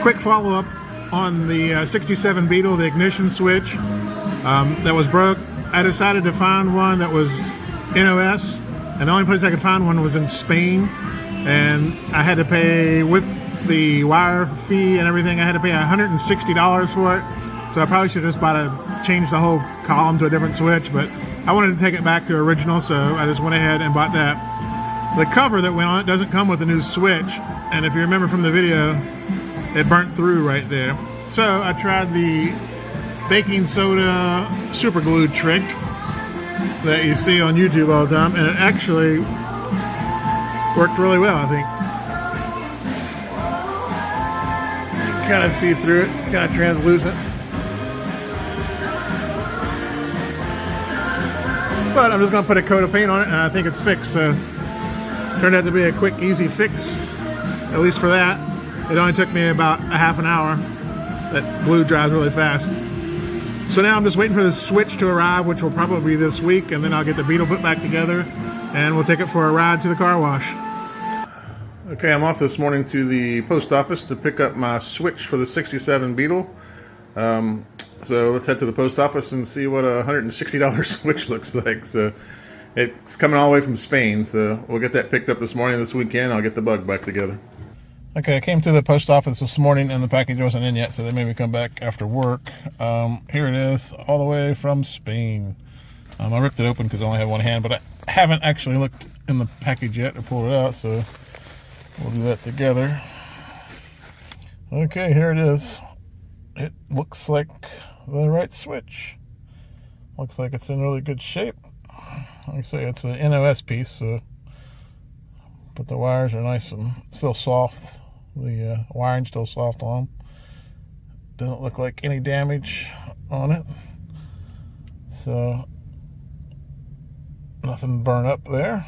quick follow-up on the 67 Beetle, the ignition switch that was broke. I decided to find one that was NOS, and the only place I could find one was in Spain, and I had to pay, with the wire fee and everything, I had to pay $160 for it. So I probably should have just changed the whole column to a different switch, but I wanted to take it back to original, so I just went ahead and bought that. The cover that went on it doesn't come with a new switch, and if you remember from the video, it burnt through right there. So I tried the baking soda super glue trick that you see on YouTube all the time, and it actually worked really well, I think. You can kind of see through it, it's kind of translucent. But I'm just going to put a coat of paint on it, and I think it's fixed. So it turned out to be a quick, easy fix, at least for that. It only took me about a half an hour. That glue dries really fast. So now I'm just waiting for the switch to arrive, which will probably be this week, and then I'll get the Beetle put back together, and we'll take it for a ride to the car wash. Okay, I'm off this morning to the post office to pick up my switch for the 67 Beetle. So let's head to the post office and see what a $160 switch looks like. So it's coming all the way from Spain, so we'll get that picked up this morning. This weekend I'll get the bug back together. Okay, I came to the post office this morning and the package wasn't in yet, so they made me come back after work. Here it is, all the way from Spain. I ripped it open because I only have one hand, but I haven't actually looked in the package yet or pulled it out, so we'll do that together. Okay, here it is. It looks like the right switch. Looks like it's in really good shape. Like I say, it's an NOS piece, so, but the wires are nice and still soft. The wiring's still soft on them. Doesn't look like any damage on it. So, nothing burn up there,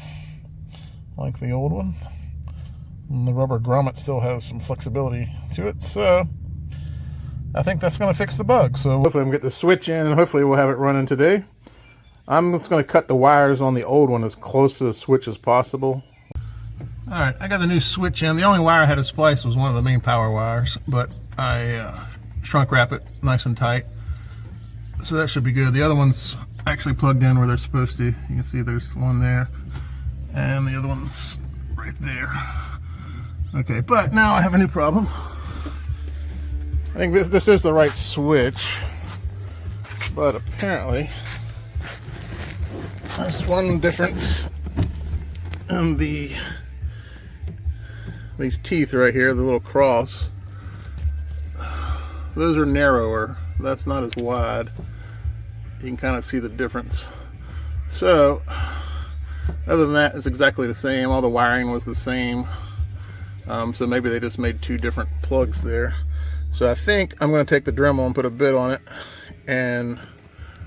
like the old one. And the rubber grommet still has some flexibility to it, so I think that's going to fix the bug. So hopefully I'm going to get the switch in, and hopefully we'll have it running today. I'm just going to cut the wires on the old one as close to the switch as possible. Alright, I got the new switch in. The only wire I had to splice was one of the main power wires, but I shrunk wrap it nice and tight. So that should be good. The other one's actually plugged in where they're supposed to. You can see there's one there, and the other one's right there. Okay, but now I have a new problem. I think this is the right switch, but apparently there's one difference in these teeth right here, the little cross. Those are narrower. That's not as wide. You can kind of see the difference. So other than that, it's exactly the same. All the wiring was the same. So maybe they just made two different plugs there. So I think I'm going to take the Dremel and put a bit on it and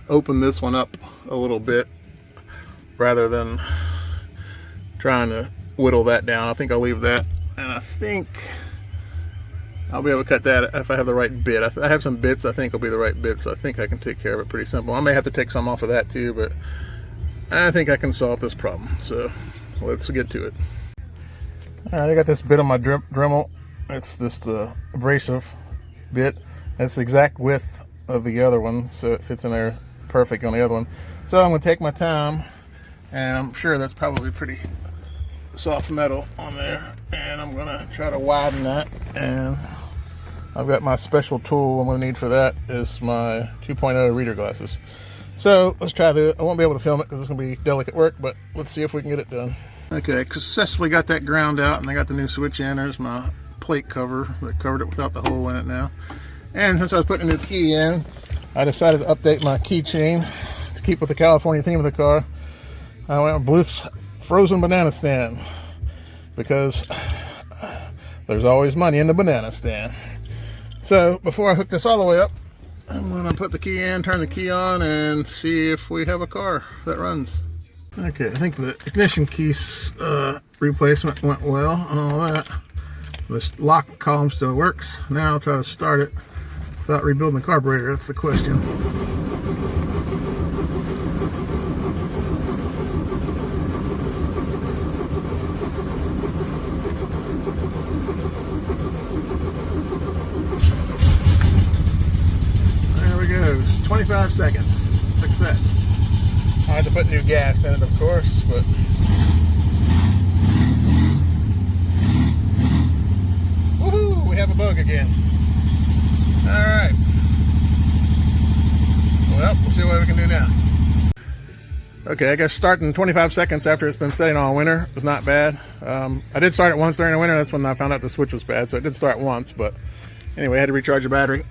open this one up a little bit rather than trying to whittle that down. I think I'll leave that, and I think I'll be able to cut that if I have the right bit. I have some bits I think will be the right bit, so I think I can take care of it pretty simple. I may have to take some off of that too, but I think I can solve this problem. So let's get to it. Alright, I got this bit on my Dremel. It's just abrasive bit. That's the exact width of the other one, so it fits in there perfect on the other one. So I'm going to take my time, and I'm sure that's probably pretty soft metal on there, and I'm going to try to widen that. And I've got my special tool I'm going to need for that is my 2.0 reader glasses. So let's try that. I won't be able to film it because it's going to be delicate work, but let's see if we can get it done. Okay, successfully got that ground out, and I got the new switch in. There's my plate cover that covered it without the hole in it now. And since I was putting a new key in, I decided to update my keychain to keep with the California theme of the car. I went with Bluth's frozen banana stand because there's always money in the banana stand. So before I hook this all the way up, I'm going to put the key in, turn the key on, and see if we have a car that runs. Okay, I think the ignition keys replacement went well and all that. This lock column still works. Now I'll try to start it without rebuilding the carburetor. That's the question. seconds. Success. I had to put new gas in it, of course, but woohoo! We have a bug again. All right. Well, we'll see what we can do now. Okay, I guess starting 25 seconds after it's been setting all winter was not bad. I did start it once during the winter. That's when I found out the switch was bad, so it did start once, but anyway, I had to recharge the battery.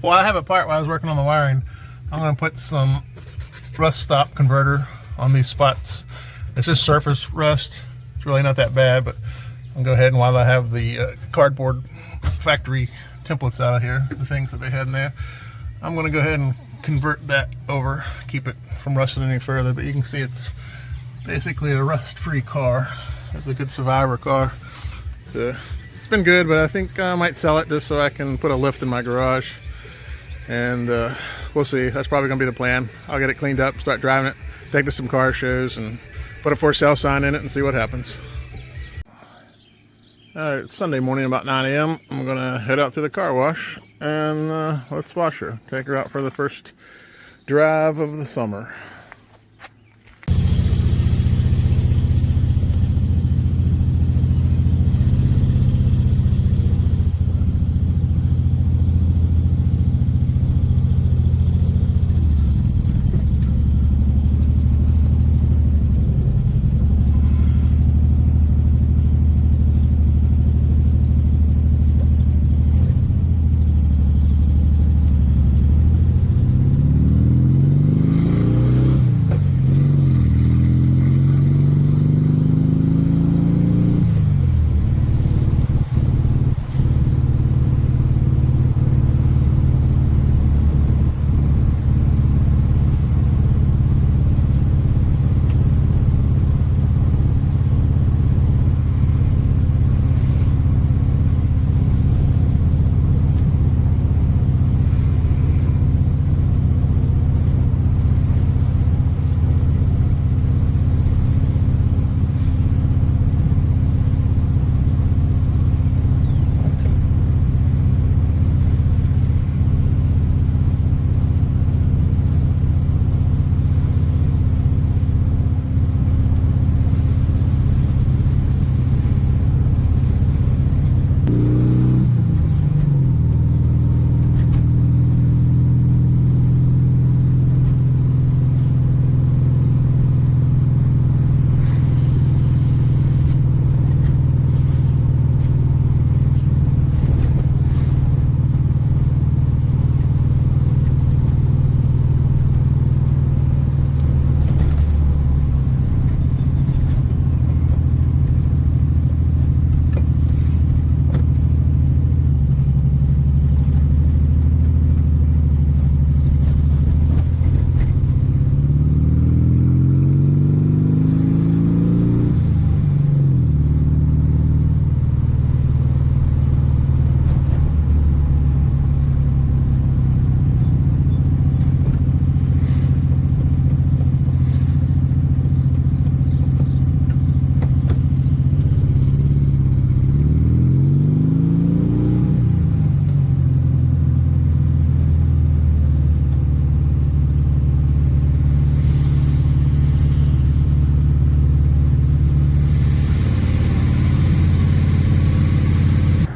Well, I have a part while I was working on the wiring. I'm going to put some rust stop converter on these spots. It's just surface rust. It's really not that bad, but I'll go ahead and while I have the cardboard factory templates out of here, the things that they had in there, I'm going to go ahead and convert that over, keep it from rusting any further. But you can see it's basically a rust-free car. It's a good survivor car. So it's been good, but I think I might sell it just so I can put a lift in my garage. And we'll see. That's probably gonna be the plan. I'll get it cleaned up, start driving it, take it to some car shows, and put a for sale sign in it and see what happens. All right, it's Sunday morning about 9 a.m. I'm gonna head out to the car wash and let's wash her. Take her out for the first drive of the summer.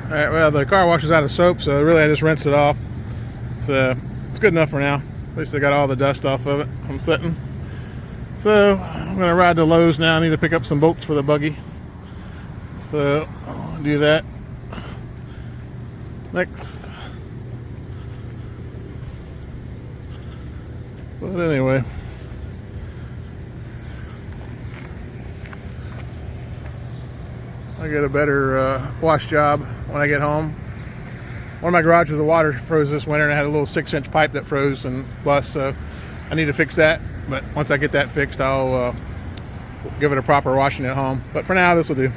All right, well, the car wash is out of soap, so really I just rinsed it off. So it's good enough for now. At least I got all the dust off of it. I'm sitting. So I'm gonna ride to Lowe's now. I need to pick up some bolts for the buggy. So I'll do that next. But anyway. I get a better wash job when I get home. One of my garages, the water froze this winter, and I had a little 6-inch pipe that froze and bust, so I need to fix that. But once I get that fixed, I'll give it a proper washing at home. But for now, this will do.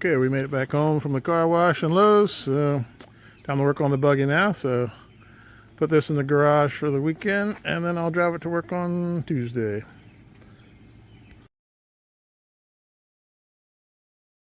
Okay, we made it back home from the car wash and Lowe's. So time to work on the buggy now. So put this in the garage for the weekend, and then I'll drive it to work on Tuesday.